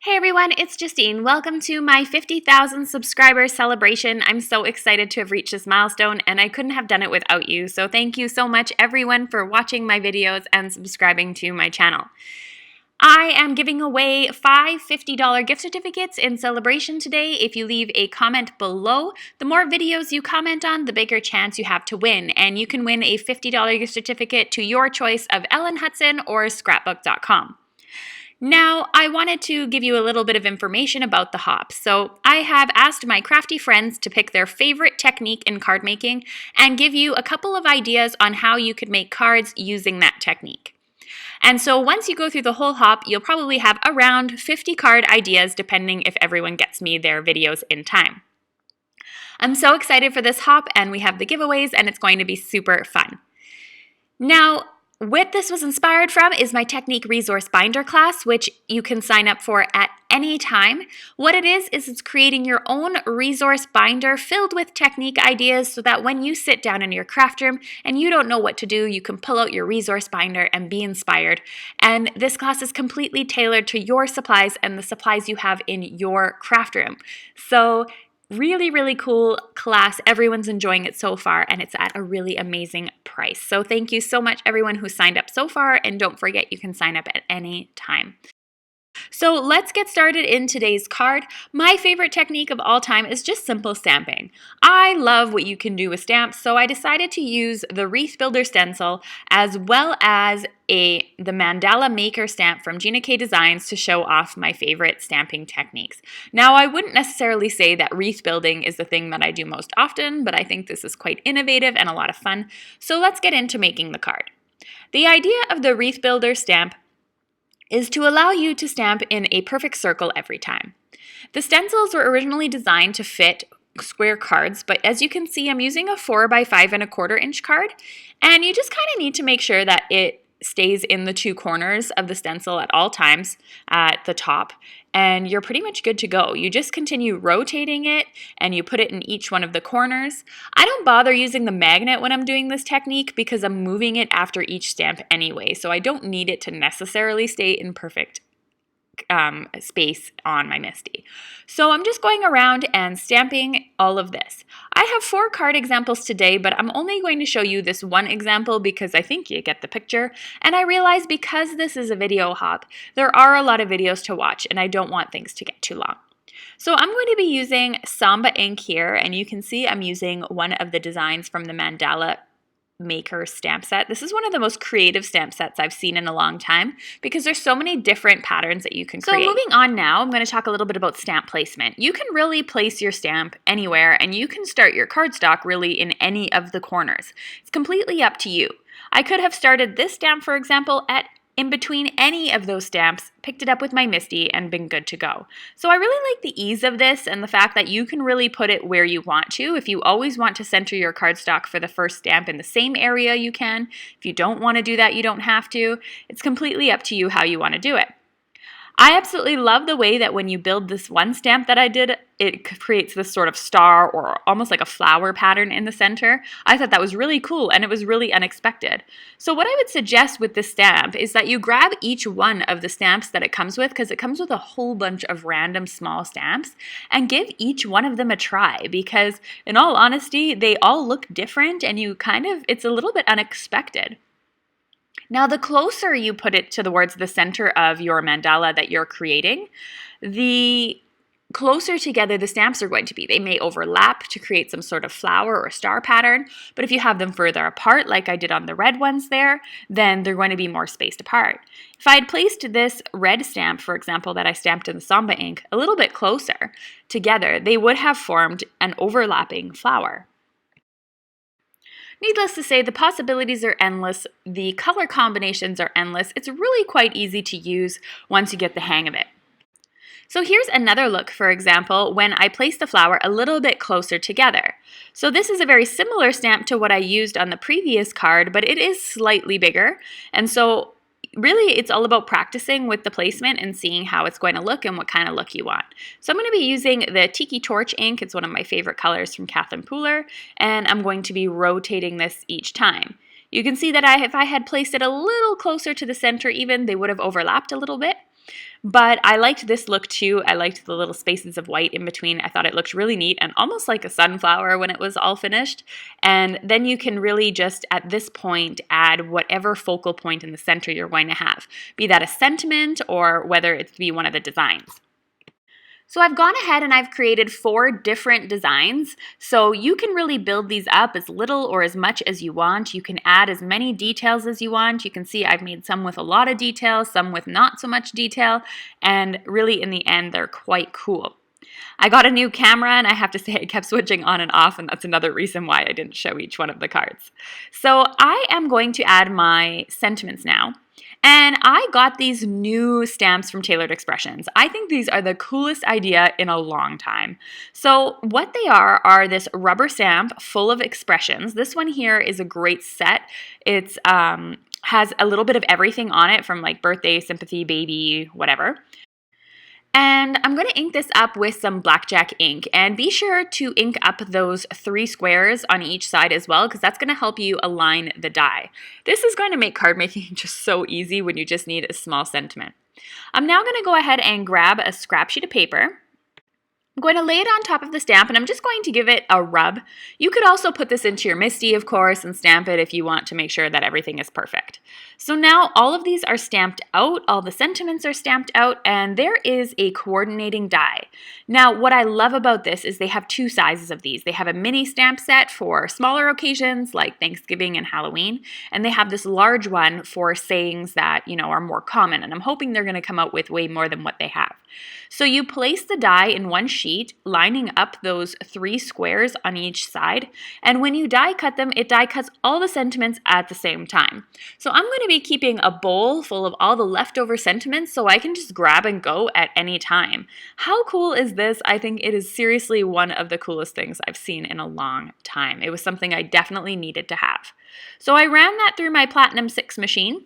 Hey everyone, it's Justine. Welcome to my 50,000 subscriber celebration. I'm so excited to have reached this milestone and I couldn't have done it without you. So thank you so much everyone for watching my videos and subscribing to my channel. I am giving away 5 $50 gift certificates in celebration today. If you leave a comment below, the more videos you comment on, the bigger chance you have to win. And you can win a $50 gift certificate to your choice of Ellen Hudson or scrapbook.com. Now, I wanted to give you a little bit of information about the hops. So I have asked my crafty friends to pick their favorite technique in card making and give you a couple of ideas on how you could make cards using that technique. And so once you go through the whole hop, you'll probably have around 50 card ideas depending if everyone gets me their videos in time. I'm so excited for this hop and we have the giveaways and it's going to be super fun. Now, what this was inspired from is my Technique Resource Binder class, which you can sign up for at any time. What it is it's creating your own resource binder filled with technique ideas so that when you sit down in your craft room and you don't know what to do, you can pull out your resource binder and be inspired. And this class is completely tailored to your supplies and the supplies you have in your craft room. So really, really cool class. Everyone's enjoying it so far, and it's at a really amazing price. So thank you so much, everyone who signed up so far, and don't forget you can sign up at any time. So let's get started in today's card. My favorite technique of all time is just simple stamping. I love what you can do with stamps, so I decided to use the Wreath Builder stencil as well as the Mandala Maker stamp from Gina Designs to show off my favorite stamping techniques. Now, I wouldn't necessarily say that wreath building is the thing that I do most often, but I think this is quite innovative and a lot of fun. So let's get into making the card. The idea of the Wreath Builder stamp is to allow you to stamp in a perfect circle every time. The stencils were originally designed to fit square cards, but as you can see, I'm using a 4x5¼ inch card, and you just kind of need to make sure that it stays in the two corners of the stencil at all times at the top, and you're pretty much good to go. You just continue rotating it and you put it in each one of the corners. I don't bother using the magnet when I'm doing this technique because I'm moving it after each stamp anyway, so I don't need it to necessarily stay in perfect space on my MISTI. So I'm just going around and stamping all of this. I have 4 card examples today, but I'm only going to show you this one example because I think you get the picture. And I realize because this is a video hop, there are a lot of videos to watch and I don't want things to get too long. So I'm going to be using Samba ink here, and you can see I'm using one of the designs from the Mandala Maker stamp set. This is one of the most creative stamp sets I've seen in a long time because there's so many different patterns that you can create. So moving on now, I'm going to talk a little bit about stamp placement. You can really place your stamp anywhere and you can start your cardstock really in any of the corners. It's completely up to you. I could have started this stamp, for example, in between any of those stamps, picked it up with my MISTI, and been good to go. So I really like the ease of this and the fact that you can really put it where you want to. If you always want to center your cardstock for the first stamp in the same area, you can. If you don't want to do that, you don't have to. It's completely up to you how you want to do it. I absolutely love the way that when you build this one stamp that I did, it creates this sort of star or almost like a flower pattern in the center. I thought that was really cool and it was really unexpected. So what I would suggest with this stamp is that you grab each one of the stamps that it comes with, because it comes with a whole bunch of random small stamps, and give each one of them a try, because in all honesty, they all look different and it's a little bit unexpected. Now, the closer you put it towards the center of your mandala that you're creating, the closer together the stamps are going to be. They may overlap to create some sort of flower or star pattern, but if you have them further apart, like I did on the red ones there, then they're going to be more spaced apart. If I had placed this red stamp, for example, that I stamped in the Samba ink, a little bit closer together, they would have formed an overlapping flower. Needless to say, the possibilities are endless, the color combinations are endless. It's really quite easy to use once you get the hang of it. So here's another look, for example, when I place the flower a little bit closer together. So this is a very similar stamp to what I used on the previous card, but it is slightly bigger. And so really, it's all about practicing with the placement and seeing how it's going to look and what kind of look you want. So I'm going to be using the Tiki Torch ink. It's one of my favorite colors from Catherine Pooler, and I'm going to be rotating this each time. You can see that if I had placed it a little closer to the center even, they would have overlapped a little bit. But I liked this look too. I liked the little spaces of white in between. I thought it looked really neat and almost like a sunflower when it was all finished. And then you can really just at this point add whatever focal point in the center you're going to have, be that a sentiment or whether it be one of the designs. So I've gone ahead and I've created 4 different designs. So you can really build these up as little or as much as you want. You can add as many details as you want. You can see I've made some with a lot of detail, some with not so much detail, and really in the end they're quite cool. I got a new camera and I have to say I kept switching on and off, and that's another reason why I didn't show each one of the cards. So I am going to add my sentiments now. And I got these new stamps from Tailored Expressions. I think these are the coolest idea in a long time. So what they are this rubber stamp full of expressions. This one here is a great set. It's has a little bit of everything on it, from like birthday, sympathy, baby, whatever. And I'm going to ink this up with some blackjack ink, and be sure to ink up those 3 squares on each side as well, because that's going to help you align the die. This is going to make card making just so easy when you just need a small sentiment. I'm now going to go ahead and grab a scrap sheet of paper. I'm going to lay it on top of the stamp, and I'm just going to give it a rub. You could also put this into your MISTI, of course, and stamp it if you want to make sure that everything is perfect. So now all of these are stamped out, all the sentiments are stamped out, and there is a coordinating die. Now, what I love about this is they have 2 sizes of these. They have a mini stamp set for smaller occasions like Thanksgiving and Halloween, and they have this large one for sayings that, are more common, and I'm hoping they're going to come out with way more than what they have. So you place the die in one sheet, lining up those 3 squares on each side, and when you die cut them, it die cuts all the sentiments at the same time. So I'm going to be keeping a bowl full of all the leftover sentiments so I can just grab and go at any time. How cool is this? I think it is seriously one of the coolest things I've seen in a long time. It was something I definitely needed to have. So I ran that through my Platinum 6 machine,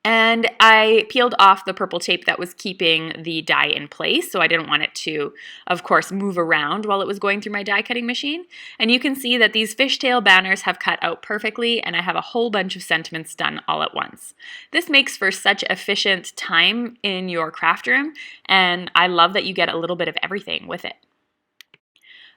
and I peeled off the purple tape that was keeping the die in place, so I didn't want it to, of course, move around while it was going through my die cutting machine. And you can see that these fishtail banners have cut out perfectly, and I have a whole bunch of sentiments done all at once. This makes for such efficient time in your craft room, and I love that you get a little bit of everything with it.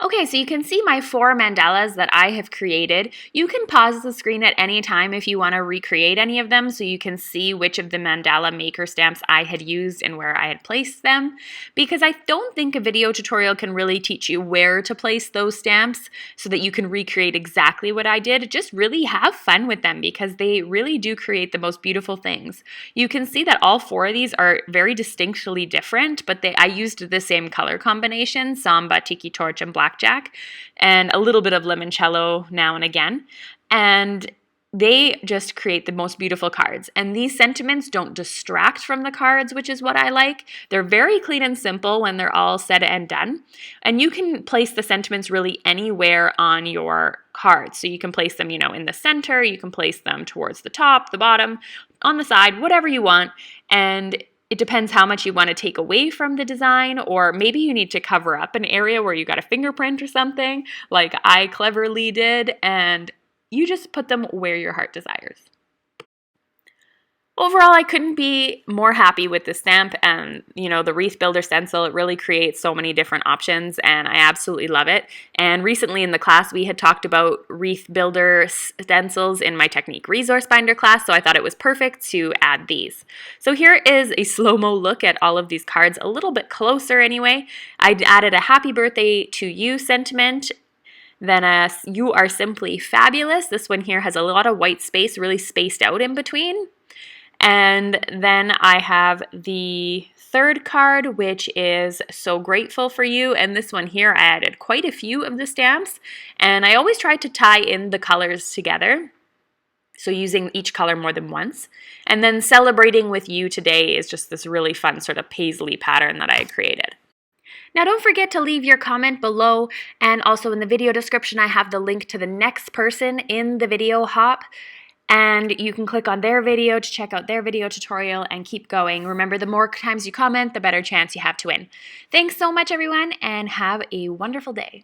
Okay, so you can see my 4 mandalas that I have created. You can pause the screen at any time if you want to recreate any of them so you can see which of the mandala maker stamps I had used and where I had placed them, because I don't think a video tutorial can really teach you where to place those stamps so that you can recreate exactly what I did. Just really have fun with them because they really do create the most beautiful things. You can see that all 4 of these are very distinctly different, but I used the same color combination, Samba, Tiki, Torch, and Blackjack, and a little bit of Limoncello now and again. And they just create the most beautiful cards. And these sentiments don't distract from the cards, which is what I like. They're very clean and simple when they're all said and done. And you can place the sentiments really anywhere on your cards. So you can place them, in the center, you can place them towards the top, the bottom, on the side, whatever you want. And it depends how much you want to take away from the design, or maybe you need to cover up an area where you got a fingerprint or something, like I cleverly did, and you just put them where your heart desires. Overall, I couldn't be more happy with the stamp and, the Wreath Builder stencil. It really creates so many different options, and I absolutely love it. And recently in the class, we had talked about Wreath Builder stencils in my Technique Resource Binder class, so I thought it was perfect to add these. So here is a slow-mo look at all of these cards, a little bit closer anyway. I added a Happy Birthday to You sentiment, then a You Are Simply Fabulous. This one here has a lot of white space, really spaced out in between. And then I have the 3rd card, which is So Grateful for You. And this one here, I added quite a few of the stamps. And I always try to tie in the colors together, so using each color more than once. And then Celebrating with You Today is just this really fun sort of paisley pattern that I had created. Now don't forget to leave your comment below, and also in the video description I have the link to the next person in the video hop. And you can click on their video to check out their video tutorial and keep going. Remember, the more times you comment, the better chance you have to win. Thanks so much, everyone, and have a wonderful day.